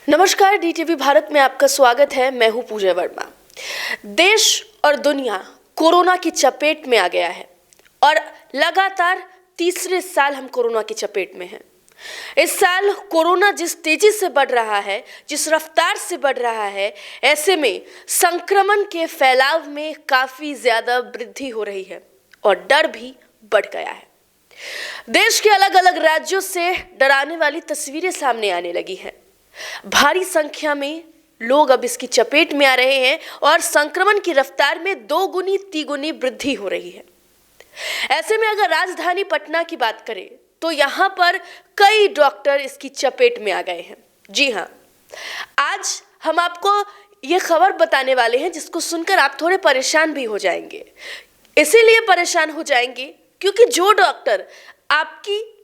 नमस्कार, डीटीवी भारत में आपका स्वागत है। मैं हूं पूजा वर्मा। देश और दुनिया कोरोना की चपेट में आ गया है और लगातार तीसरे साल हम कोरोना की चपेट में हैं। इस साल कोरोना जिस तेजी से बढ़ रहा है, जिस रफ्तार से बढ़ रहा है, ऐसे में संक्रमण के फैलाव में काफी ज्यादा वृद्धि हो रही है और डर भी बढ़ गया है। देश के अलग अलग राज्यों से डराने वाली तस्वीरें सामने आने लगी हैं। भारी संख्या में लोग अब इसकी चपेट में आ रहे हैं और संक्रमण की रफ्तार में दोगुनी तिगुनी वृद्धि हो रही है। ऐसे में अगर राजधानी पटना की बात करें तो यहाँ पर कई डॉक्टर इसकी चपेट में आ गए हैं। जी हाँ, आज हम आपको ये खबर बताने वाले हैं जिसको सुनकर आप थोड़े परेशान भी हो जाएंगे। इसीलिए परेशान हो जाएंगे क्योंकि जो डॉक्टर आपकी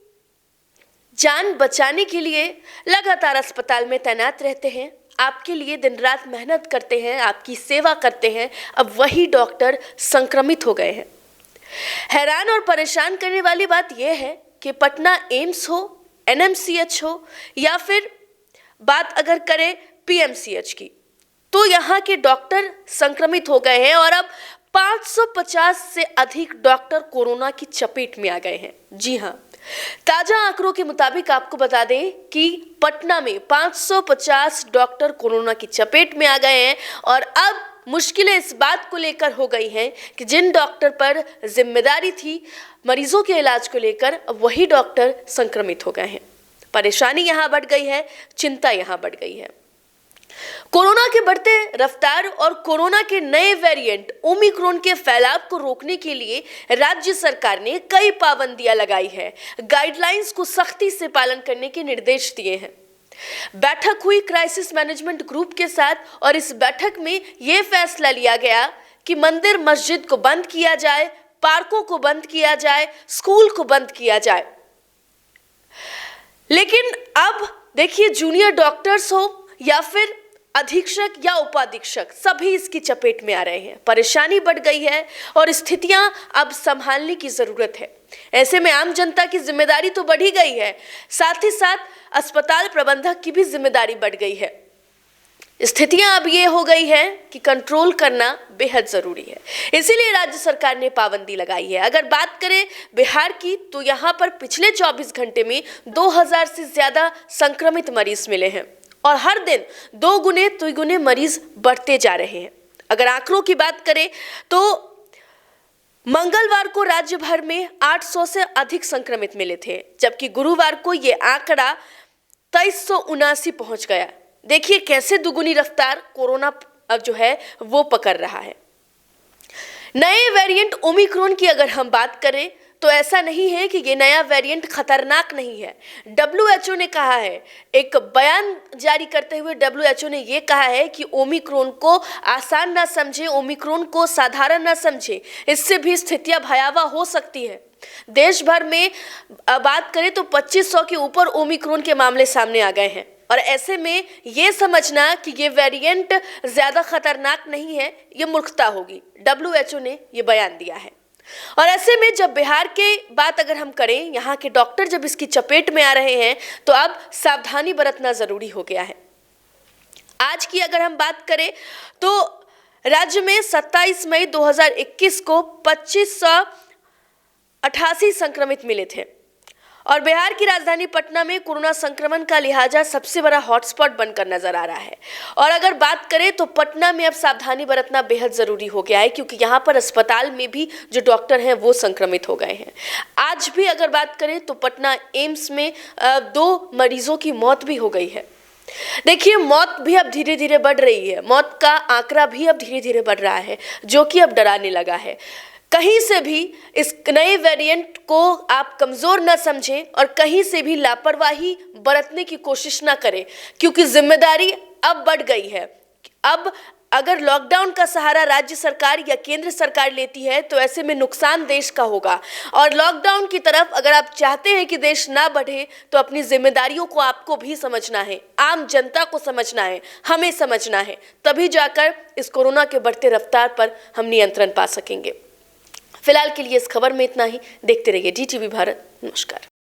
जान बचाने के लिए लगातार अस्पताल में तैनात रहते हैं, आपके लिए दिन रात मेहनत करते हैं, आपकी सेवा करते हैं, अब वही डॉक्टर संक्रमित हो गए हैं। हैरान और परेशान करने वाली बात यह है कि पटना एम्स हो, एनएमसीएच हो या फिर बात अगर करें पीएमसीएच की, तो यहाँ के डॉक्टर संक्रमित हो गए हैं और अब 550 से अधिक डॉक्टर कोरोना की चपेट में आ गए हैं। जी हाँ, ताजा आंकड़ों के मुताबिक आपको बता दें कि पटना में 550 डॉक्टर कोरोना की चपेट में आ गए हैं और अब मुश्किलें इस बात को लेकर हो गई हैं कि जिन डॉक्टर पर जिम्मेदारी थी मरीजों के इलाज को लेकर, वही डॉक्टर संक्रमित हो गए हैं। परेशानी यहाँ बढ़ गई है, चिंता यहाँ बढ़ गई है। कोरोना के बढ़ते रफ्तार और कोरोना के नए वेरिएंट ओमिक्रॉन के फैलाव को रोकने के लिए राज्य सरकार ने कई पाबंदियां लगाई है। गाइडलाइंस को सख्ती से पालन करने के निर्देश दिए हैं। बैठक हुई क्राइसिस मैनेजमेंट ग्रुप के साथ और इस बैठक में यह फैसला लिया गया कि मंदिर मस्जिद को बंद किया जाए, पार्कों को बंद किया जाए, स्कूल को बंद किया जाए। लेकिन अब देखिए, जूनियर डॉक्टर्स हो या फिर अधीक्षक या उपाधीक्षक, सभी इसकी चपेट में आ रहे हैं। परेशानी बढ़ गई है और स्थितियां अब संभालने की जरूरत है। ऐसे में आम जनता की जिम्मेदारी तो बढ़ ही गई है, साथ ही साथ अस्पताल प्रबंधक की भी जिम्मेदारी बढ़ गई है। स्थितियां अब ये हो गई है कि कंट्रोल करना बेहद जरूरी है। इसीलिए राज्य सरकार ने पाबंदी लगाई है। अगर बात करें बिहार की, तो यहाँ पर पिछले 24 घंटे में 2000 से ज्यादा संक्रमित मरीज मिले हैं और हर दिन दोगुने तिगुने मरीज बढ़ते जा रहे हैं। अगर आंकड़ों की बात करें तो मंगलवार को राज्य भर में 800 से अधिक संक्रमित मिले थे, जबकि गुरुवार को यह आंकड़ा 2379 पहुंच गया। देखिए कैसे दुगुनी रफ्तार कोरोना अब जो है वो पकड़ रहा है। नए वेरिएंट ओमिक्रॉन की अगर हम बात करें तो ऐसा नहीं है कि ये नया वेरिएंट खतरनाक नहीं है। WHO ने कहा है, एक बयान जारी करते हुए WHO ने ये कहा है कि ओमिक्रॉन को आसान ना समझे, ओमिक्रॉन को साधारण ना समझे, इससे भी स्थितियां भयावह हो सकती है। देश भर में बात करें तो 2500 के ऊपर ओमिक्रॉन के मामले सामने आ गए हैं और ऐसे में ये समझना कि ये वेरिएंट ज्यादा खतरनाक नहीं है, ये मूर्खता होगी। WHO ने ये बयान दिया है। और ऐसे में जब बिहार के बात अगर हम करें, यहाँ के डॉक्टर जब इसकी चपेट में आ रहे हैं तो अब सावधानी बरतना जरूरी हो गया है। आज की अगर हम बात करें तो राज्य में 27 मई 2021 को 2588 संक्रमित मिले थे और बिहार की राजधानी पटना में कोरोना संक्रमण का लिहाजा सबसे बड़ा हॉटस्पॉट बनकर नजर आ रहा है। और अगर बात करें तो पटना में अब सावधानी बरतना बेहद जरूरी हो गया है क्योंकि यहाँ पर अस्पताल में भी जो डॉक्टर हैं वो संक्रमित हो गए हैं। आज भी अगर बात करें तो पटना एम्स में 2 मरीजों की मौत भी हो गई है। देखिए, मौत भी अब धीरे धीरे बढ़ रही है, मौत का आंकड़ा भी अब धीरे धीरे बढ़ रहा है, जो कि अब डराने लगा है। कहीं से भी इस नए वेरिएंट को आप कमजोर न समझें और कहीं से भी लापरवाही बरतने की कोशिश ना करें क्योंकि जिम्मेदारी अब बढ़ गई है। अब अगर लॉकडाउन का सहारा राज्य सरकार या केंद्र सरकार लेती है तो ऐसे में नुकसान देश का होगा और लॉकडाउन की तरफ अगर आप चाहते हैं कि देश ना बढ़े तो अपनी जिम्मेदारियों को आपको भी समझना है, आम जनता को समझना है, हमें समझना है, तभी जाकर इस कोरोना के बढ़ते रफ्तार पर हम नियंत्रण पा सकेंगे। फिलहाल के लिए इस खबर में इतना ही। देखते रहिए डीटीवी भारत। नमस्कार।